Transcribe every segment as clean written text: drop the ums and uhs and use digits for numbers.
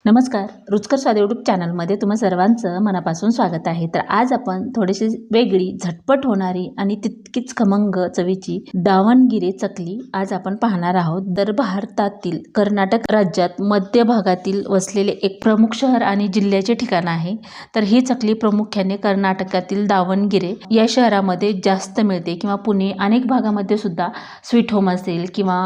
नमस्कार, रुचकर स्वाद यूट्यूब चॅनलमध्ये तुम्हा सर्वांचं मनापासून स्वागत आहे। तर आज आपण थोडीशी वेगळी, झटपट होणारी आणि तितकीच खमंग चवीची दावणगिरी चकली आज आपण पाहणार आहोत। तर भारतातील कर्नाटक राज्यात मध्य भागातील वसलेले एक प्रमुख शहर आणि जिल्ह्याचे ठिकाण आहे। तर ही चकली प्रामुख्याने कर्नाटकातील दावणगिरे या शहरामध्ये जास्त मिळते किंवा पुणे अनेक भागामध्ये सुद्धा स्वीट होम असेल किंवा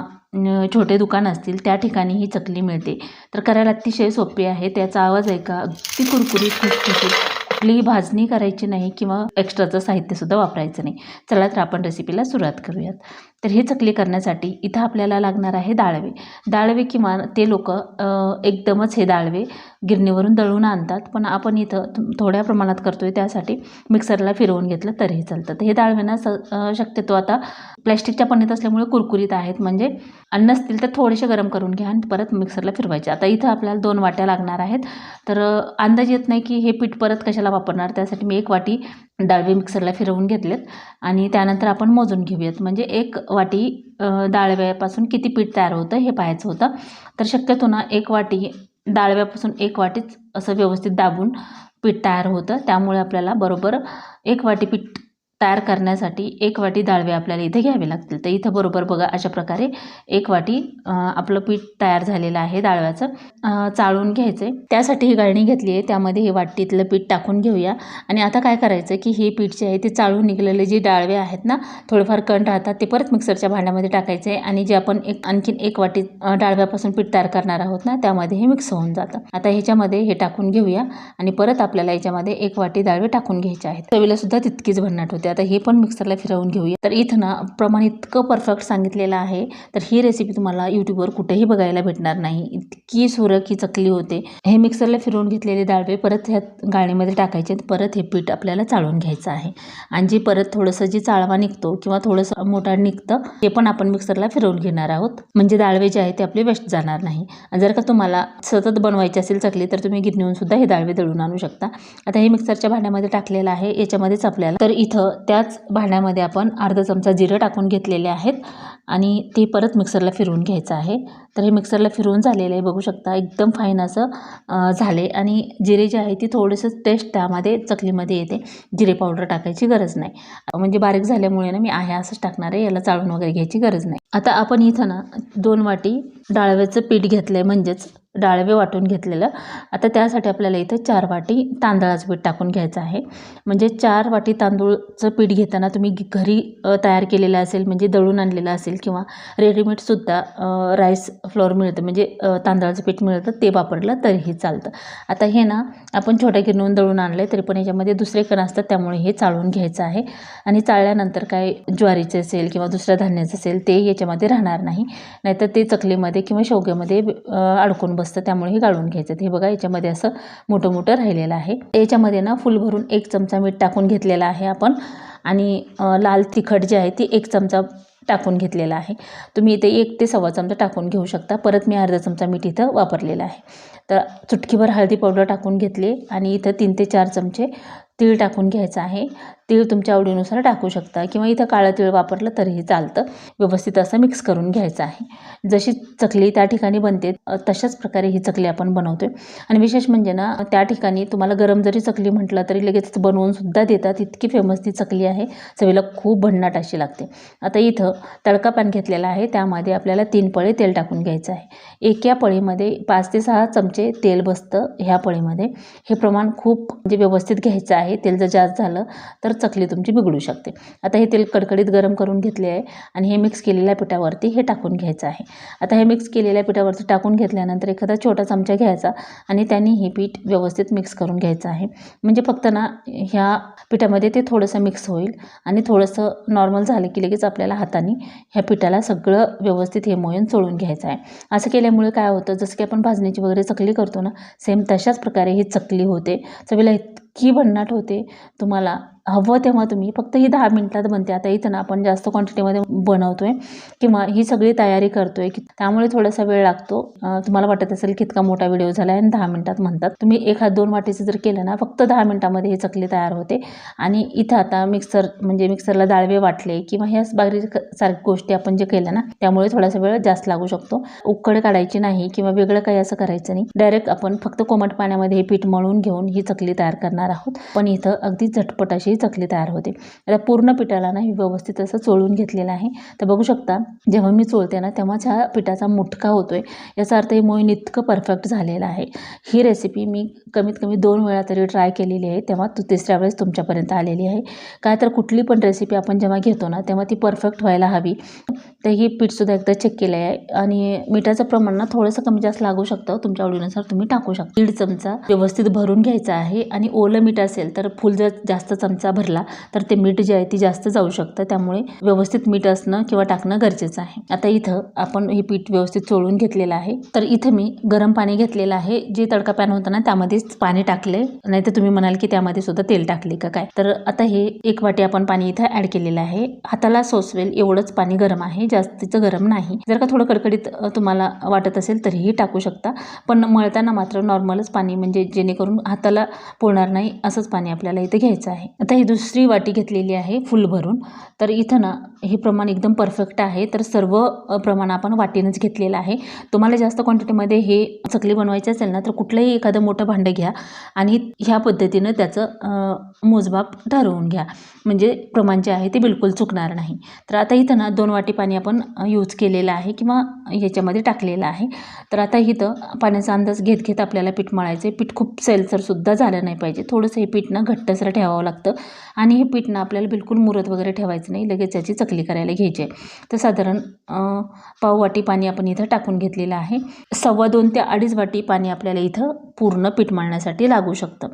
छोटे दुकान असतील त्या ठिकाणी ही चकली मिळते। तर करायला अतिशय सोपे आहे। त्याचा आवाज ऐका, अगदी कुरकुरीत खुसखुशीत, कुठलीही भाजणी करायची नाही किंवा एक्स्ट्राचं साहित्य सुद्धा वापरायचं नाही। चला तर आपण रेसिपीला सुरुवात करूयात। तर ही चकली करण्यासाठी इथं आपल्याला लागणार आहे डाळवे। डाळवे किंवा ते लोक एकदमच हे डाळवे गिरणीवरून दळून आणतात, पण आपण इथं थोड्या प्रमाणात करतोय त्यासाठी मिक्सरला फिरवून घेतलं तरीही चालतं। तर हे डाळवे ना शक्यतो आता प्लॅस्टिकच्या पन्नीत असल्यामुळे कुरकुरीत आहेत, म्हणजे अन्न असतील तर थोडेसे गरम करून घ्या आणि परत मिक्सरला फिरवायचे। आता इथं आपल्याला 2 वाट्या लागणार आहेत। तर अंदाज येत नाही की हे पीठ परत कशाला वापरणार, त्यासाठी मी 1 वाटी डाळवे मिक्सरला फिरवून घेतलेत आणि त्यानंतर आपण मोजून घेऊयात, म्हणजे 1 वाटी डाळव्यापासून किती पीठ तयार होतं हे पाहायचं होतं। तर शक्यतो ना 1 वाटी डाळव्यापासून 1 वाटीच असं व्यवस्थित दाबून पीठ तयार होतं, त्यामुळे आपल्याला बरोबर 1 वाटी पीठ तयार करण्यासाठी 1 वाटी डाळवे आपल्याला इथे घ्यावे लागतील। तर इथं बरोबर बघा अशा प्रकारे 1 वाटी आपलं पीठ तयार झालेलं आहे डाळव्याचं। चाळून घ्यायचं आहे, त्यासाठी ही गाळणी घेतली आहे, त्यामध्ये हे वाटीतलं पीठ टाकून घेऊया। आणि आता काय करायचं की हे पीठ जे आहे ते चाळून निघलेले जे डाळवे आहेत ना, थोडेफार कण राहतात, ते परत मिक्सरच्या भांड्यामध्ये टाकायचं आहे आणि जे आपण आणखीन 1 वाटी डाळव्यापासून पीठ तयार करणार आहोत ना, त्यामध्ये हे मिक्स होऊन जातं। आता ह्याच्यामध्ये हे टाकून घेऊया आणि परत आपल्याला याच्यामध्ये 1 वाटी डाळवे टाकून घ्यायचे आहेत। चवीला सुद्धा तितकीच भन्नाट होते। आता हे पण मिक्सरला फिरवून घेऊया। तर इथं ना प्रमाण इतकं परफेक्ट सांगितलेलं आहे, तर ही रेसिपी तुम्हाला यूट्यूबवर कुठेही बघायला भेटणार नाही, इतकी सुरक ही चकली होते। हे मिक्सरला फिरवून घेतलेले डाळवे परत ह्या गाळणीमध्ये टाकायचे, परत हे पीठ आपल्याला चाळून घ्यायचं आहे आणि जे परत थोडंसं जे चाळवा निघतो किंवा थोडंसं मोटाड निघतं ते पण आपण मिक्सरला फिरवून घेणार आहोत, म्हणजे डाळवे जे आहे ते आपले वेस्ट जाणार नाही। जर का तुम्हाला सतत बनवायची असेल चकली तर तुम्ही गिरणीहून सुद्धा हे डाळवे दळून आणू शकता। आता हे मिक्सरच्या भांड्यामध्ये टाकलेलं आहे, याच्यामध्येच आपल्याला तर इथं त्याच भांड्यामध्ये आपण अर्धा चमचा जिरं टाकून घेतलेले आहेत आणि ते परत मिक्सरला फिरवून घ्यायचं आहे। तर हे मिक्सरला फिरवून झालेलं आहे, बघू शकता एकदम फाईन असं झाले। आणि जिरे जे आहे ती थोडंसं टेस्ट त्यामध्ये चकलीमध्ये येते, जिरे पावडर टाकायची गरज नाही, म्हणजे बारीक झाल्यामुळे ना मी आहे असंच टाकणार आहे, याला चाळून वगैरे घ्यायची गरज नाही। आता आपण इथं ना 2 वाटी डाळव्याचं पीठ घेतलं आहे, म्हणजेच डाळवे वाटून घेतलेलं। आता त्यासाठी आपल्याला इथं 4 वाटी तांदळाचं पीठ टाकून घ्यायचं आहे, म्हणजे 4 वाटी तांदूळचं पीठ घेताना तुम्ही घरी तयार केलेलं असेल, म्हणजे दळून आणलेलं असेल किंवा रेडीमेडसुद्धा राईस फ्लोअर मिळतं, म्हणजे तांदळाचं पीठ मिळतं, ते वापरलं तरीही चालतं। आता हे ना आपण छोट्या गिरणीहून दळून आणलं आहे, तरी पण याच्यामध्ये दुसरे कण असतात, त्यामुळे हे चाळून घ्यायचं आहे। आणि चाळल्यानंतर काय ज्वारीचे असेल किंवा दुसऱ्या धान्याचं असेल ते याच्यामध्ये राहणार नाही, नाहीतर ते चकलीमध्ये किंवा शेवग्यामध्ये अडकून बसतं, त्यामुळे हे गाळून घ्यायचं। हे बघा याच्यामध्ये असं मोठं मोठं राहिलेलं आहे। याच्यामध्ये ना फुल भरून 1 चमचा मीठ टाकून घेतलेला आहे आपण, आणि लाल तिखट जे आहे ती 1 चमचा टाकून घेतलेला आहे। तुम्ही इथे 1 ते सव्वा चमचा टाकून घेऊ शकता, परत मी अर्धा चमचा मीठ इथं वापरलेलं आहे। तर चुटकीभर हळदी पावडर टाकून घेतली आणि इथं 3 ते 4 चमचे तीळ टाकून घ्यायचं आहे। तीळ तुमच्या आवडीनुसार टाकू शकता किंवा इथं काळं तीळ वापरलं तरीही चालतं। व्यवस्थित असं मिक्स करून घ्यायचं आहे। जशी चकली त्या ठिकाणी बनते तशाच प्रकारे ही चकली आपण बनवतोय। आणि विशेष म्हणजे ना त्या ठिकाणी तुम्हाला गरम जरी चकली म्हटलं तरी लगेच बनवून सुद्धा देतात, इतकी फेमस ती चकली आहे, चवीला खूप भन्नाट अशी लागते। आता इथं तडका पॅन घेतलेला आहे, त्यामध्ये आपल्याला 3 पळे तेल टाकून घ्यायचं आहे। एका पळीमध्ये 5 ते 6 चमचे तेल बसतं ह्या पळीमध्ये। हे प्रमाण खूप म्हणजे व्यवस्थित घ्यायचं आहे, तेल जर जास्त झालं तर चकली तुमची बिघडू शकते। आता हे तेल कडकडीत गरम करून घेतले आहे आणि हे मिक्स केलेल्या पिठावरती हे टाकून घ्यायचं आहे। आता हे मिक्स केलेल्या पिठावरती टाकून घेतल्यानंतर एखादा छोटा चमचा घ्यायचा आणि त्यांनी हे पीठ व्यवस्थित मिक्स करून घ्यायचं आहे, म्हणजे फक्त ना ह्या पिठामध्ये ते थोडंसं मिक्स होईल आणि थोडंसं नॉर्मल झालं की लगेच आपल्याला हाताने ह्या पिठाला सगळं व्यवस्थित हे मोयन चोळून घ्यायचं आहे। असं केल्यामुळे काय होतं, जसं की आपण भाजणीची वगैरे चकली करतो ना, सेम तशाच प्रकारे ही चकली होते, चवीला इतकी भन्नाट होते, तुम्हाला हवं तेव्हा तुम्ही फक्त ही 10 मिनिटात बनते. आता इथं ना आपण जास्त क्वांटिटीमध्ये बनवतोय किंवा ही सगळी तयारी करतोय त्यामुळे थोडासा वेळ लागतो. तुम्हाला वाटत असेल की इतका मोठा व्हिडिओ झाला आणि 10 मिनिटात म्हणतात. तुम्ही 1-2 वाटीचं जर केलं ना फक्त 10 मिनिटामध्ये ही चकली तयार होते. आणि इथं आता मिक्सरला डाळवे वाटले किंवा ह्या बारीक सारख्या गोष्टी आपण जे केल्या ना त्यामुळे थोडासा वेळ जास्त लागू शकतो. उकड काढायची नाही किंवा वेगळं काही असं करायचं नाही. डायरेक्ट आपण फक्त कोमट पाण्यामध्ये हे पीठ मळून घेऊन ही चकली तयार करणार आहोत. पण इथं अगदी झटपट अशी चकली तयार होते. आता पूर्ण पिठाला ना ही व्यवस्थित असं चोळून घेतलेलं आहे. तर बघू शकता जेव्हा मी चोळते ना तेव्हाच ह्या पिठाचा मुटका होतोय. याचा अर्थ हे मोहीन इतकं परफेक्ट झालेलं आहे. ही रेसिपी मी कमीत कमी 2 वेळा तरी ट्राय केलेली आहे, तेव्हा तिसऱ्या वेळेस तुमच्यापर्यंत आलेली आहे. काय तर कुठली पण रेसिपी आपण जेव्हा घेतो ना तेव्हा ती परफेक्ट व्हायला हवी. तर ही पीठसुद्धा एकदा चेक केलं आहे आणि मिठाचं प्रमाण ना थोडंसं कमी जास्त लागू शकतं. तुमच्या आवडीनुसार तुम्ही टाकू शकता. 1.5 चमचा व्यवस्थित भरून घ्यायचा आहे आणि ओलं मीठ असेल तर फुल जर जास्त चमचा भरला तर ते मीठ जे आहे ती जास्त जाऊ शकतं. त्यामुळे व्यवस्थित मीठ असणं किंवा टाकणं गरजेचं आहे. आता इथं आपण हे पीठ व्यवस्थित चोळून घेतलेलं आहे. तर इथं मी गरम पाणी घेतलेलं आहे. जे तडका पॅन होतं ना त्यामध्येच पाणी टाकले, नाही तर तुम्ही म्हणाल की त्यामध्ये सुद्धा तेल टाकले का काय. तर आता हे 1 वाटी आपण पाणी इथं ॲड केलेलं आहे. हाताला सोसवेल एवढंच पाणी गरम आहे, जास्तीचं गरम नाही. जर का थोडं कडकडीत तुम्हाला वाटत असेल तरीही टाकू शकता, पण मळताना मात्र नॉर्मलच पाणी म्हणजे जेणेकरून हाताला पोळणार नाही असंच पाणी आपल्याला इथे घ्यायचं आहे. आता ही दुसरी वाटी घेतलेली आहे फुल भरून. तर इथं ना हे प्रमाण एकदम परफेक्ट आहे. तर सर्व प्रमाण आपण वाटीनंच घेतलेलं आहे. तुम्हाला जास्त क्वांटिटीमध्ये हे चकली बनवायची असेल ना तर कुठलंही एखादं मोठं भांडं घ्या आणि ह्या पद्धतीनं त्याचं मोजमाप ठरवून घ्या, म्हणजे प्रमाण जे आहे ते बिलकुल चुकणार नाही. तर आता इथं ना 2 वाटी पाणी आपण यूज केलेलं आहे किंवा ह्याच्यामध्ये टाकलेलं आहे. तर आता इथं पाण्याचा अंदाज घेत घेत आपल्याला पीठ मळायचं आहे. पीठ खूप सैलसरसुद्धा झालं नाही पाहिजे. थोडंसं हे पीठ ना घट्टसर ठेवावं लागतं आणि हे पीठ ना आपल्याला बिलकुल मुरत वगैरे ठेवायचं नाही, लगेच याची चकली करायला घ्यायची आहे. तर साधारण पाव वाटी पाणी आपण इथं टाकून घेतलेलं आहे. 2.25 ते 2.5 वाटी पाणी आपल्याला इथं पूर्ण पीठ मळण्यासाठी लागू शकतं.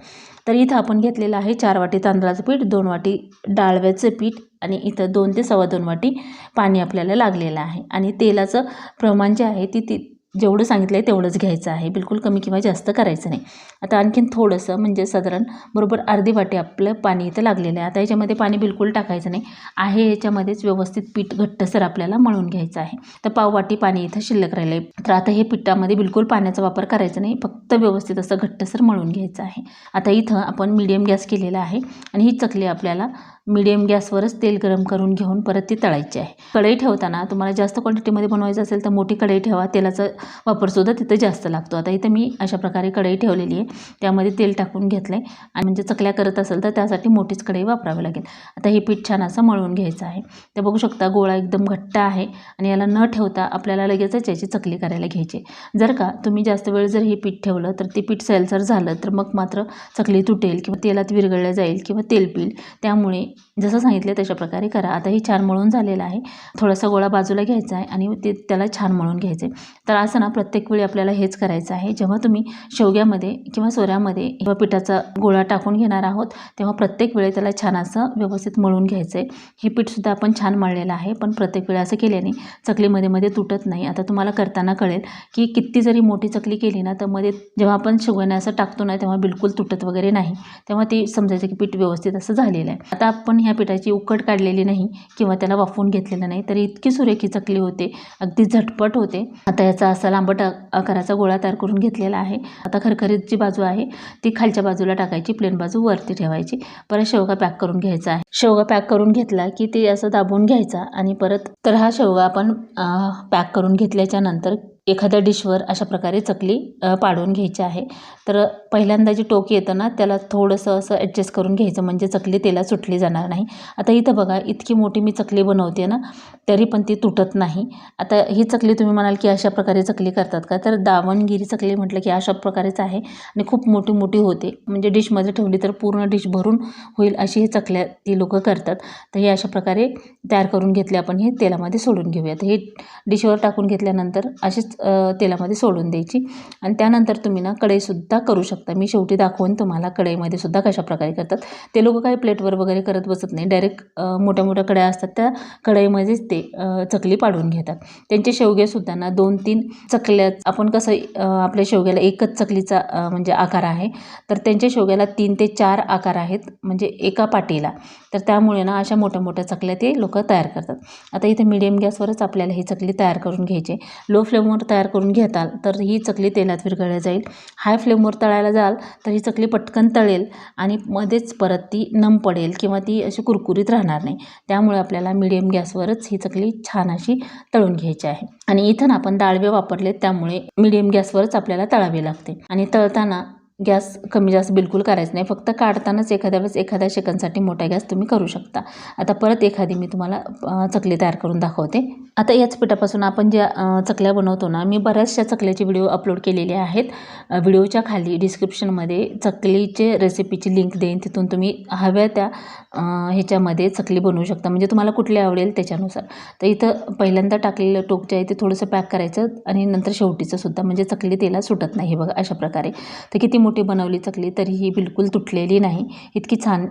तर इथं आपण घेतलेलं आहे 4 वाटी तांदळाचं पीठ, 2 वाटी डाळव्याचं पीठ आणि इथं 2 ते 2.25 वाटी पाणी आपल्याला लागलेलं आहे. आणि तेलाचं प्रमाण जे आहे ती जेवढं सांगितलं आहे तेवढंच घ्यायचं आहे, बिलकुल कमी किंवा जास्त करायचं नाही. आता आणखीन थोडंसं म्हणजे साधारण बरोबर अर्धी वाटी आपलं पाणी इथं लागलेलं आहे. आता याच्यामध्ये पाणी बिलकुल टाकायचं नाही आहे, याच्यामध्येच व्यवस्थित पीठ घट्टसर आपल्याला मळून घ्यायचं आहे. तर पाव वाटी पाणी इथं शिल्लक राहिलं आहे. तर आता हे पिठामध्ये बिलकुल पाण्याचा वापर करायचा नाही, फक्त व्यवस्थित असं घट्टसर मळून घ्यायचं आहे. आता इथं आपण मीडियम गॅस केलेला आहे आणि ही चकली आपल्याला मीडियम गॅसवरच तेल गरम करून घेऊन परत ती तळायची आहे. कढई ठेवताना तुम्हाला जास्त क्वांटिटीमध्ये बनवायचं असेल तर मोठी कढई ठेवा, तेलाचा वापरसुद्धा तिथं जास्त लागतो. आता इथं मी अशा प्रकारे कढई ठेवलेली आहे, त्यामध्ये तेल टाकून घेतलं आहे आणि म्हणजे चकल्या करत असेल तर त्यासाठी मोठीच कढई वापरावी लागेल. आता हे पीठ छान असं मळून घ्यायचं आहे. ते बघू शकता गोळा एकदम घट्ट आहे आणि याला न ठेवता आपल्याला लगेचच याची चकली करायला घ्यायची. जर का तुम्ही जास्त वेळ जर हे पीठ ठेवलं तर ते पीठ सैलसर झालं तर मग मात्र चकली तुटेल किंवा तेलात विरघळल्या जाईल किंवा तेल पिल. त्यामुळे जसं सांगितलं तशा प्रकारे करा. आता ही छान मळून झालेलं आहे. थोडासा गोळा बाजूला घ्यायचा आहे आणि त्याला छान मळून घ्यायचं आहे. तर असं ना प्रत्येक वेळी आपल्याला हेच करायचं आहे. जेव्हा तुम्ही शेवग्यामध्ये किंवा सोऱ्यामध्ये किंवा पिठाचा गोळा टाकून घेणार आहोत तेव्हा प्रत्येक वेळी त्याला छान असं व्यवस्थित मळून घ्यायचं आहे. हे पीठसुद्धा आपण छान मळलेलं आहे, पण प्रत्येक वेळी असं केल्याने चकलीमध्ये मध्ये तुटत नाही. आता तुम्हाला करताना कळेल की किती जरी मोठी चकली केली ना तर मध्ये जेव्हा आपण शेवगाणा असं टाकतो ना तेव्हा बिलकुल तुटत वगैरे नाही, तेव्हा ते समजायचं की पीठ व्यवस्थित असं झालेलं आहे. आता आपण ह्या पिठाची उकड काढलेली नाही किंवा त्याला वाफवून घेतलेलं नाही, तरी इतकी सुरेखी चकली होते, अगदी झटपट होते. आता याचा असा लांबट आकाराचा गोळा तयार करून घेतलेला आहे. आता खरखरीत जी बाजू आहे ती खालच्या बाजूला टाकायची, प्लेन बाजू वरती ठेवायची. परत शेवगा पॅक करून घ्यायचा आहे. शेवगा पॅक करून घेतला की ते असं दाबून घ्यायचा आणि परत तर हा शेवगा आपण पॅक करून घेतल्याच्या नंतर एखाद्या डिशवर अशा प्रकारे चकली पाडून घ्यायची आहे. तर पहिल्यांदा जी टोक येतं ना त्याला थोडंसं असं ॲडजस्ट करून घ्यायचं, म्हणजे चकली तेलात सुटली जाणार नाही. आता इथं बघा इतकी मोठी मी चकली बनवते ना तरी पण ती तुटत नाही. आता ही चकली तुम्ही म्हणाल की अशा प्रकारे चकली करतात का, तर दावणगिरी चकली म्हटलं की अशा प्रकारेच आहे आणि खूप मोठी मोठी होते, म्हणजे डिशमध्ये ठेवली तर पूर्ण डिश भरून होईल अशी ही चकल्या ती लोक करतात. तर हे अशा प्रकारे तयार करून घेतले आपण, हे तेलामध्ये सोडून घेऊयात. हे डिशवर टाकून घेतल्यानंतर अशीच तेलामध्ये सोडून द्यायची आणि त्यानंतर तुम्ही ना कढईसुद्धा करू शकता. मी शेवटी दाखवून तुम्हाला कढईमध्ये सुद्धा कशा प्रकारे करतात. ते लोक काही प्लेटवर वगैरे करत बसत नाही, डायरेक्ट मोठ्या मोठ्या कढया असतात त्या कढईमध्येच ते चकली पाडून घेतात. त्यांचे शेवगेसुद्धा ना 2-3 चकल्या, आपण कसं आपल्या शेवग्याला एकच चकलीचा म्हणजे आकार आहे, तर त्यांच्या शेवग्याला 3 ते 4 आकार आहेत म्हणजे एका पाटीला. तर त्यामुळे ना अशा मोठ्या मोठ्या चकल्या ते लोक तयार करतात. आता इथे मीडियम गॅसवरच आपल्याला ही चकली तयार करून घ्यायची. लो फ्लेमवर तयार करून घेताल तर ही चकली तेलात विरघळली जाईल. हाय फ्लेमवर तळायला जाल तर ही चकली पटकन तळेल आणि मध्येच परत ती नम पडेल किंवा ती अशी कुरकुरीत राहणार नाही. त्यामुळे आपल्याला मीडियम गॅसवरच ही चकली छान अशी तळून घ्यायची आहे. आणि इथं आपण डाळवे वापरले त्यामुळे मीडियम गॅसवरच आपल्याला तळावे लागते. आणि तळताना गॅस कमी जास्त बिलकुल करायचं नाही, फक्त काढतानाच एखाद्या वेळेस एखाद्या सेकंदसाठी मोठा गॅस तुम्ही करू शकता. आता परत एखादी मी तुम्हाला चकली तयार करून दाखवते. आता याच पिठापासून आपण ज्या चकल्या बनवतो ना, मी बऱ्याचशा चकल्याचे व्हिडिओ अपलोड केलेले आहेत. व्हिडिओच्या खाली डिस्क्रिप्शनमध्ये चकलीचे रेसिपीची लिंक देईन, तिथून तुम्ही हव्या त्या ह्याच्यामध्ये चकली बनवू शकता, म्हणजे तुम्हाला कुठली आवडेल त्याच्यानुसार. तर इथं पहिल्यांदा टाकलेलं टोक जे आहे ते थोडंसं पॅक करायचं आणि नंतर शेवटीचं सुद्धा, म्हणजे चकली तेलात सुटत नाही. हे बघा अशा प्रकारे. तर किती मोठी बनवली चकली तरी ही बिलकुल तुटलेली नाही, इतकी छान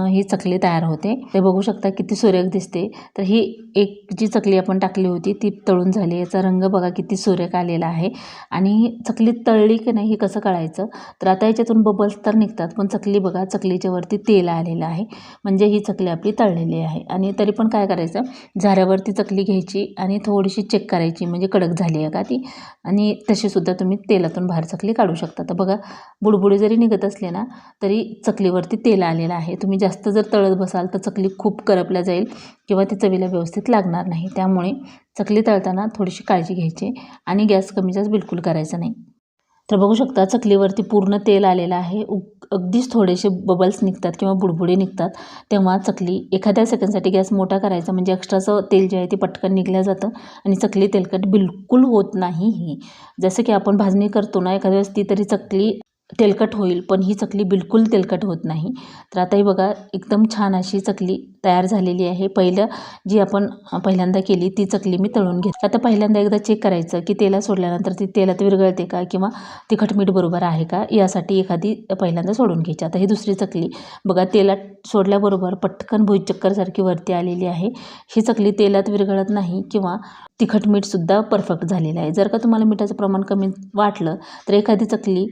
ही चकली तयार होते. ते बघू शकता किती सुरेख दिसते. तर ही एक जी चकली आपण टाकली होती ती तळून झाली. याचा रंग बघा किती सुरेख आलेला आहे. आणि चकली तळली की नाही हे कसं कळायचं, तर आता याच्यातून बबल्स तर निघतात, पण चकली बघा चकलीच्या वरती तेल आलेलं आहे, म्हणजे ही चकली आपली तळलेली आहे. आणि तरी पण काय करायचं, झाऱ्यावरती चकली घ्यायची आणि थोडीशी चेक करायची म्हणजे कडक झाली आहे का ती, आणि तशीसुद्धा तुम्ही तेलातून बाहेर चकली काढू शकता. तर बघा बुडबुडे जरी निघत असले ना तरी चकलीवरती तेल आलेलं आहे. तुम्ही जास्त जर तळत बसाल तर चकली खूप करपल्या जाईल किंवा ती चवीला व्यवस्थित लागणार नाही. त्यामुळे चकली तळताना थोडीशी काळजी घ्यायची आणि गॅस कमी जास्त बिलकुल करायचा नाही. तर बघू शकता चकलीवरती पूर्ण तेल आलेलं आहे. अगदीच थोडेसे बबल्स निघतात किंवा बुडबुडे निघतात तेव्हा चकली एखाद्या सेकंडसाठी गॅस मोठा करायचा, म्हणजे एक्स्ट्राचं तेल जे आहे ते पटकन निघलं जातं आणि चकली तेलकट बिलकुल होत नाही. ही जसं की आपण भाजणी करतो ना एखाद्या वेळेस ती तरी चकली तेलकट होईल, पण ही चकली बिलकुल तेलकट होत नाही. तर आता ही बघा एकदम छान अशी चकली तयार झालेली आहे. जी आपण पहिल्यांदा केली ती चकली मी तळून घेतली. आता पहिल्यांदा एकदा चेक करायचं की तेलात सोडल्यानंतर ती तेलात विरघळते का किंवा तिखट मीठ बरोबर आहे का, यासाठी एखादी पहिल्यांदा सोडून घ्यायची. आता ही दुसरी चकली बघा तेलात सोडल्याबरोबर पटकन भुईचक्करसारखी वरती आलेली आहे. ही चकली तेलात विरघळत नाही किंवा तिखट मीठसुद्धा परफेक्ट झालेलं आहे. जर का तुम्हाला मिठाचं प्रमाण कमी वाटलं तर एखादी चकली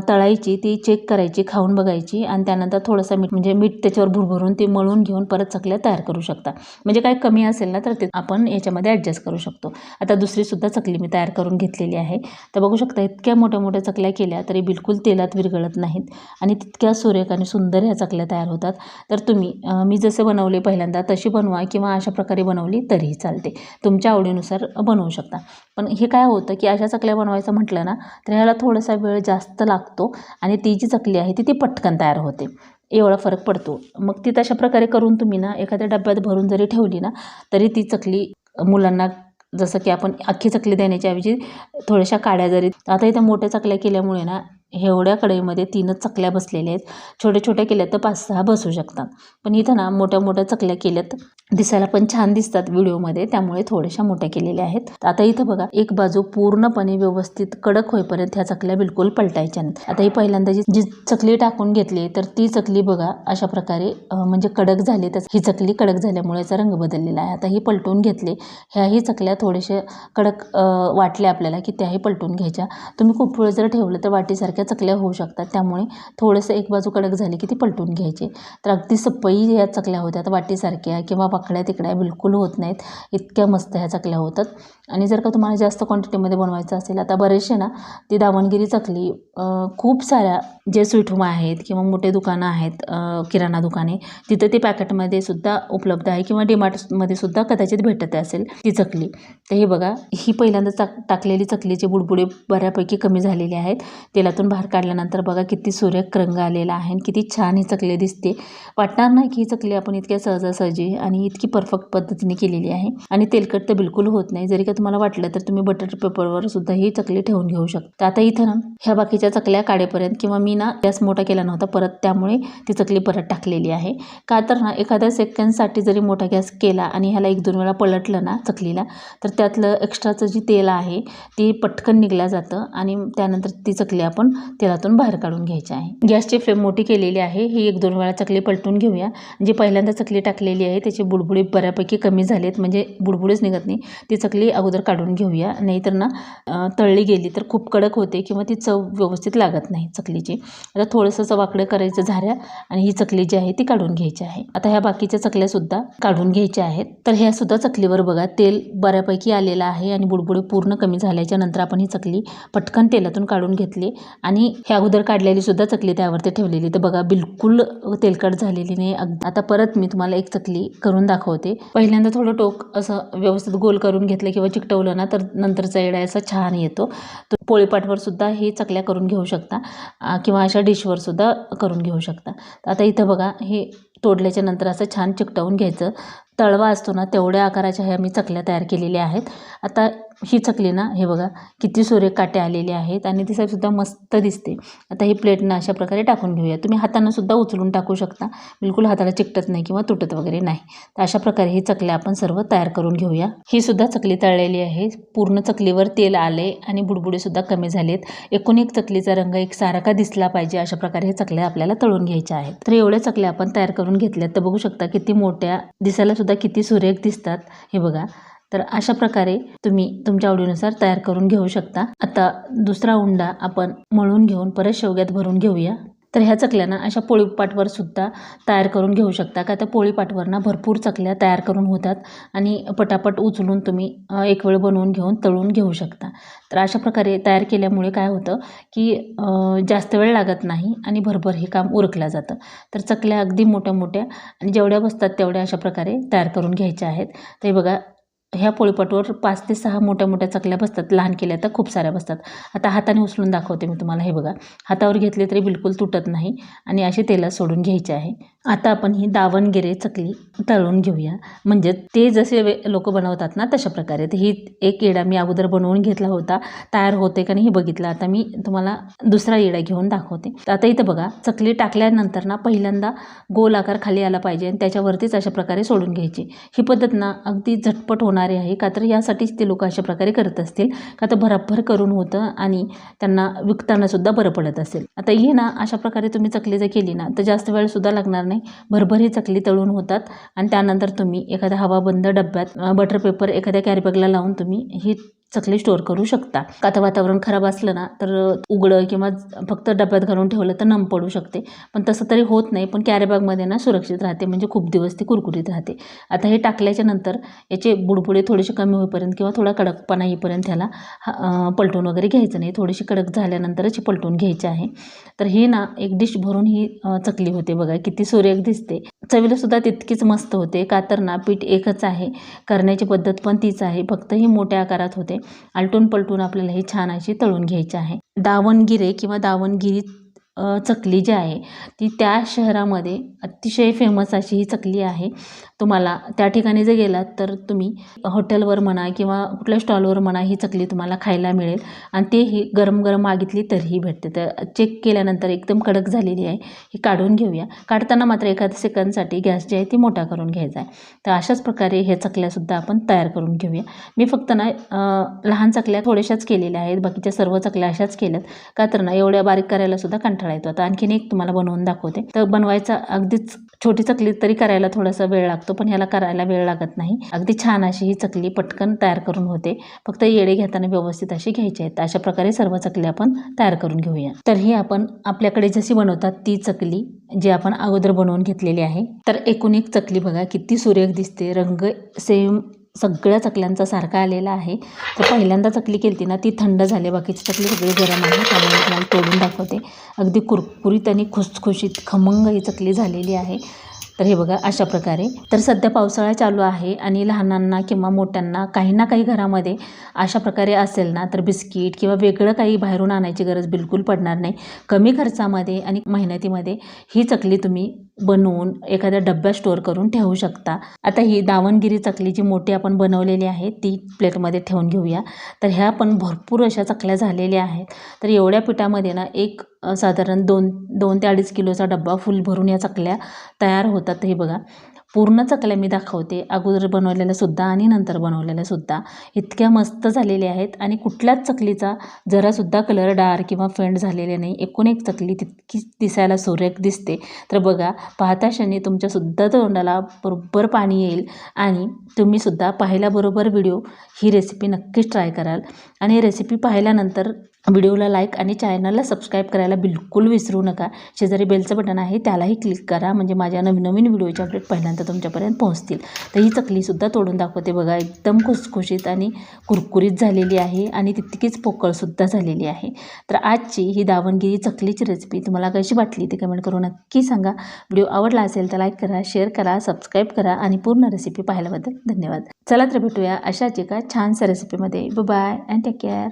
तळायची, ती चेक करायची, खाऊन बघायची आणि त्यानंतर थोडंसं मीठ म्हणजे मीठ त्याच्यावर भुरभरून ते मळून घेऊन परत चकल्या तयार करू शकता. म्हणजे काही कमी असेल ना तर ते आपण याच्यामध्ये ॲडजस्ट करू शकतो. आता दुसरीसुद्धा चकली मी तयार करून घेतलेली आहे. तर बघू शकता इतक्या मोठ्या मोठ्या चकल्या केल्या तरी बिलकुल तेलात विरघळत नाहीत आणि तितक्या सुरेख आणि सुंदर ह्या चकल्या तयार होतात. तर तुम्ही मी जसे बनवले पहिल्यांदा तशी बनवा किंवा अशा प्रकारे बनवली तरीही चालते, तुमच्या आवडीनुसार बनवू शकता. पण हे काय होतं की अशा चकल्या बनवायचं म्हटलं ना तर ह्याला थोडासा वेळ जास्त लागतो आणि ती जी चकली आहे ती पटकन तयार होते, एवढा फरक पडतो. मग ती तशा प्रकारे करून तुम्ही ना एखाद्या डब्यात भरून जरी ठेवली ना तरी ती चकली मुलांना, जसं की आपण अख्खी चकली देण्याच्या ऐवजी थोड्याशा काड्या जरी, आता इथं मोठ्या चकल्या केल्यामुळे ना एवढ्या कढईमध्ये 3च चकल्या बसलेल्या आहेत. छोट्या छोट्या केल्या तर 5-6 बसू शकतात, पण इथं ना मोठ्या मोठ्या चकल्या केल्यात, दिसायला पण छान दिसतात व्हिडिओमध्ये, त्यामुळे थोड्याशा मोठ्या केलेल्या आहेत. आता इथं बघा एक बाजू पूर्णपणे व्यवस्थित कडक होईपर्यंत ह्या चकल्या बिलकुल पलटायच्या नाहीत. आता ही पहिल्यांदा जी चकली टाकून घेतली तर ती चकली बघा अशा प्रकारे म्हणजे कडक झाली, तर ही चकली कडक झाल्यामुळे याचा रंग बदललेला आहे. आता ही पलटून घेतली, ह्याही चकल्या थोडेसे कडक वाटल्या आपल्याला की त्याही पलटून घ्यायच्या. तुम्ही खूप वेळ जर ठेवलं तर वाटीसारख्या चकल्या होऊ शकतात, त्यामुळे थोडंसं एक बाजू कडक झाली की ती पलटून घ्यायची. तर अगदी सपई ह्या चकल्या होत्यात, वाटीसारख्या किंवा वाकड्या तिकड्या बिलकुल होत नाहीत, इतक्या मस्त ह्या चकल्या होतात. आणि जर का तुम्हाला जास्त क्वांटिटीमध्ये बनवायचं असेल, आता बरेचसे ना ती दावणगिरी चकली खूप साऱ्या जे स्वीट होम आहेत किंवा मोठे दुकानं आहेत, किराणा दुकाने, तिथं ते पॅकेटमध्ये सुद्धा उपलब्ध आहे किंवा डीमार्टमध्ये सुद्धा कदाचित भेटत असेल ती चकली. तर हे बघा ही पहिल्यांदा टाकलेली चकलीचे बुडबुडे बऱ्यापैकी कमी झालेले आहेत, तेलातून बाहेर काढल्यानंतर बघा किती सुरेख रंग आलेला आहे आणि किती छान ही चकली दिसते. वाटणार नाही की ही चकली आपण इतक्या सहजासहजी आणि इतकी परफेक्ट पद्धतीने केलेली आहे आणि तेलकट तर बिलकुल होत नाही. जरी का तुम्हाला वाटलं तर तुम्ही बटर पेपरवर सुद्धा ही चकली ठेवून घेऊ शकता. आता इथं ना ह्या बाकीच्या चकल्या काढेपर्यंत किंवा मी ना गॅस मोठा केला नव्हता परत, त्यामुळे ती चकली परत टाकलेली आहे. का तर ना एखाद्या सेकंडसाठी जरी मोठा गॅस केला आणि ह्याला 1-2 वेळा पलटलं ना चकलीला, तर त्यातलं एक्स्ट्राचं जी तेल आहे ती पटकन निघलं जातं आणि त्यानंतर ती चकली आपण तेलातून बाहेर काढून घ्यायची आहे. गॅसची फ्लेम मोठी केलेली आहे. ही 1-2 वेळा चकली पलटून घेऊया. जी पहिल्यांदा चकली टाकलेली आहे त्याची बुडबुडी बऱ्यापैकी कमी झालेत, म्हणजे बुडबुडीच निघत नाही. ती चकली अगोदर काढून घेऊया, नाहीतर ना तळली गेली तर खूप कडक होते किंवा ती चव व्यवस्थित लागत नाही चकलीची. आता थोडंसं वाकडं करायचं झाऱ्या आणि ही चकली जी आहे ती काढून घ्यायची आहे. आता ह्या बाकीच्या चकल्यासुद्धा काढून घ्यायच्या आहेत. तर ह्या सुद्धा चकलीवर बघा तेल बऱ्यापैकी आलेलं आहे आणि बुडबुडी पूर्ण कमी झाल्याच्या नंतर आपण ही चकली पटकन तेलातून काढून घेतली आणि ह्या अगोदर काढलेली सुद्धा चकली त्यावरती ठेवलेली. तर बघा बिलकुल तेलकट झालेली नाही. आता परत मी तुम्हाला एक चकली करून दाखवते. पहिल्यांदा थोडं टोक असं व्यवस्थित गोल करून घेतलं किंवा चिकटवलं ना तर नंतरचा येडा असा छान येतो. तो पोळीपाटवर सुद्धा हे चकल्या करून घेऊ शकता किंवा अशा डिशवर सुद्धा करून घेऊ शकता. आता इथं बघा हे तोडल्याच्या नंतर असं छान चिकटवून घ्यायचं. तळवा असतो ना तेवढ्या आकाराच्या ह्या मी चकल्या तयार केलेल्या आहेत. आता ही चकली ना हे बघा किती सुरेख काटे आलेले आहेत आणि दिसायसुद्धा मस्त दिसते. आता ही प्लेटनं अशा प्रकारे टाकून घेऊया. तुम्ही हातानं सुद्धा उचलून टाकू शकता, बिलकुल हाताला चिकटत नाही किंवा तुटत वगैरे नाही. तर अशा प्रकारे ही चकल्या आपण सर्व तयार करून घेऊया. ही सुद्धा चकली तळलेली आहे. पूर्ण चकलीवर तेल आले आणि बुडबुडीसुद्धा कमी झालेत. एकूण एक चकलीचा रंग एकसारखा दिसला पाहिजे अशा प्रकारे हे चकल्या आपल्याला तळून घ्यायच्या आहेत. तर एवढ्या चकल्या आपण तयार करून घेतल्यात. तर बघू शकता किती मोठ्या दिसायला सुद्धा किती सुरेख दिसतात हे बघा. तर अशा प्रकारे तुम्ही तुमच्या आवडीनुसार तयार करून घेऊ शकता. आता दुसरा उंडा आपण मळून घेऊन परत शेवग्यात भरून घेऊया. तर ह्या चकल्या ना अशा पोळीपाटवर सुद्धा तयार करून घेऊ शकता. का तर पोळीपाटवर ना भरपूर चकल्या तयार करून होतात आणि पटापट उचलून तुम्ही एक वेळ बनवून घेऊन तळून घेऊ शकता. तर अशा प्रकारे तयार केल्यामुळे काय होतं की जास्त वेळ लागत नाही आणि भरभर हे काम उरकलं जातं. तर चकल्या अगदी मोठ्या मोठ्या आणि जेवढ्या बसतात तेवढ्या अशा प्रकारे तयार करून घ्यायच्या आहेत. तर बघा ह्या पोळीपाटवर 5 ते 6 मोठ्या मोठ्या चकल्या बसतात. लहान केल्या तर खूप साऱ्या बसतात. आता हाताने उचलून दाखवते मी तुम्हाला. हे बघा हातावर घेतले तरी बिलकुल तुटत नाही आणि असे तेलात सोडून घ्यायचे आहे. आता आपण ही दावणगिरे चकली तळून घेऊया, म्हणजे ते जसे लोक बनवतात ना तशा प्रकारे. तर ही एक येडा मी अगोदर बनवून घेतला होता, तयार होते का नाही हे बघितलं. आता मी तुम्हाला दुसरा येडा घेऊन दाखवते. तर आता इथं बघा चकली टाकल्यानंतर ना पहिल्यांदा गोल आकार खाली आला पाहिजे आणि त्याच्यावरतीच अशा प्रकारे सोडून घ्यायची. ही पद्धत ना अगदी झटपट होणारी आहे. का तर यासाठीच ते लोक अशा प्रकारे करत असतील. का तर भराभर करून होतं आणि त्यांना विकताना सुद्धा बरं पडत असेल. आता ही ना अशा प्रकारे तुम्ही चकली जर केली ना तर जास्त वेळ सुद्धा लागणार नाही. भरभर ही चकली तळून होतात आणि त्यानंतर तुम्ही एखाद्या हवाबंद डब्यात बटर पेपर एखाद्या कॅरीबॅगला लावून तुम्ही ही चकली स्टोअर करू शकता. का तर वातावरण खराब असलं ना तर उघडं किंवा फक्त डब्यात घालून ठेवलं तर नम पडू शकते, पण तसं तरी होत नाही. पण कॅरीबॅगमध्ये ना सुरक्षित राहते, म्हणजे खूप दिवस ती कुरकुरीत राहते. आता हे टाकल्याच्या नंतर याचे बुडबुडे थोडेसे कमी होईपर्यंत किंवा थोडा कडकपणा येईपर्यंत ह्याला पलटून वगैरे घ्यायचं नाही. थोडीशी कडक झाल्यानंतरच ही पलटून घ्यायची आहे. तर ही ना एक डिश भरून ही चकली होते. बघा किती सुरेख दिसते. चवीला सुद्धा तितकीच मस्त होते. का तर ना पीठ एकच आहे, करण्याची पद्धत पण तीच आहे, फक्त ही मोठ्या आकारात होते. आलटून पलटून आपल्याला ही छान अशी तळून घ्यायची आहे. दावणगिरे किंवा दावणगिरी चकली जी आहे ती त्या शहरामध्ये अतिशय फेमस अशी ही चकली आहे. तुम्हाला त्या ठिकाणी जर गेलात तर तुम्ही हॉटेलवर म्हणा किंवा कुठल्या स्टॉलवर म्हणा ही चकली तुम्हाला खायला मिळेल आणि तेही गरम गरम मागितली तरीही भेटते. तर चेक केल्यानंतर एकदम कडक झालेली आहे. ही काढून घेऊया. काढताना मात्र एखाद्या सेकंदसाठी गॅस जी आहे ती मोठा करून घ्यायचा आहे. तर अशाच प्रकारे ह्या चकल्यासुद्धा आपण तयार करून घेऊया. मी फक्त ना लहान चकल्या थोड्याशाच केलेल्या आहेत, बाकीच्या सर्व चकल्या अशाच केल्यात. का तर ना एवढ्या बारीक करायला सुद्धा कंटाळा येतो. आता आणखीन एक तुम्हाला बनवून दाखवते. तर बनवायचा अगदीच छोटी चकली तरी करायला थोडासा वेळ लागतो, पण ह्याला करायला वेळ लागत नाही. अगदी छान अशी ही चकली पटकन तयार करून होते. फक्त येडे घेताना व्यवस्थित अशी घ्यायचे आहेत. अशा प्रकारे सर्व चकली आपण तयार करून घेऊया. तर ही आपण आपल्याकडे जशी बनवतात ती चकली जी आपण अगोदर बनवून घेतलेली आहे. तर एकूण एक चकली बघा किती सुरेख दिसते. रंग सेम सगळ्या चकल्यांचा सारखा आलेला आहे. तर पहिल्यांदा चकली केली ना ती थंड झाली, बाकीची चकली सगळी गरम आहे. त्यामुळे तुम्हाला तोडून दाखवते. अगदी कुरकुरीत आणि खुसखुशीत खमंग ही चकली झालेली आहे. तर हे बघा अशा प्रकारे. तर सध्या पावसाळा चालू आहे आणि लहानांना किंवा मोठ्यांना काही ना काही घरामध्ये अशा प्रकारे असेल ना तर बिस्किट किंवा वेगळं काही बाहेरून आणायची गरज बिलकुल पडणार नाही. कमी खर्चामध्ये आणि मेहनतीमध्ये ही चकली तुम्ही बनवून एखाद्या डब्यात स्टोअर करून ठेवू शकता. आता ही दावणगिरी चकली जी मोठी आपण बनवलेली आहे ती प्लेटमध्ये ठेवून घेऊया. तर ह्या पण भरपूर अशा चकल्या झालेल्या आहेत. तर एवढ्या पिठामध्ये ना एक साधारण 2 ते 2.5 किलोचा डब्बा फुल भरून या चकल्या तयार होतात. हे बघा पूर्ण चकल्या मी दाखवते, अगोदर बनवलेल्या सुद्धा आणि नंतर बनवलेल्या सुद्धा. इतक्या मस्त झालेल्या आहेत आणि कुठल्याच चकलीचा जरासुद्धा कलर डार्क किंवा फेंट झालेले नाही. एकूण एक चकली तितकीच दिसायला सुरेख दिसते. तर बघा पाहता क्षणी तुमच्यासुद्धा तोंडाला बरोबर पाणी येईल आणि तुम्हीसुद्धा पाहिल्याबरोबर व्हिडिओ ही रेसिपी नक्कीच ट्राय कराल. आणि ही रेसिपी पाहिल्यानंतर व्हिडिओला लाईक आणि चॅनलला सबस्क्राईब करायला बिलकुल विसरू नका. शेजारी बेलचं बटन आहे त्यालाही क्लिक करा, म्हणजे माझ्या नवीन व्हिडिओचे अपडेट पहिल्यांदा तुमच्यापर्यंत पोहोचतील. तर ही चकलीसुद्धा तोडून दाखवते बघा, एकदम खुसखुशीत आणि कुरकुरीत झालेली आहे आणि तितकीच पोकळसुद्धा झालेली आहे. तर आजची ही दावणगिरी चकलीची रेसिपी तुम्हाला कशी वाटली ते कमेंट करून नक्की सांगा. व्हिडिओ आवडला असेल तर लाईक करा, शेअर करा, सबस्क्राईब करा आणि पूर्ण रेसिपी पाहिल्याबद्दल धन्यवाद. चला तर भेटूया अशाच एका छानशा रेसिपीमध्ये. Bye and take care.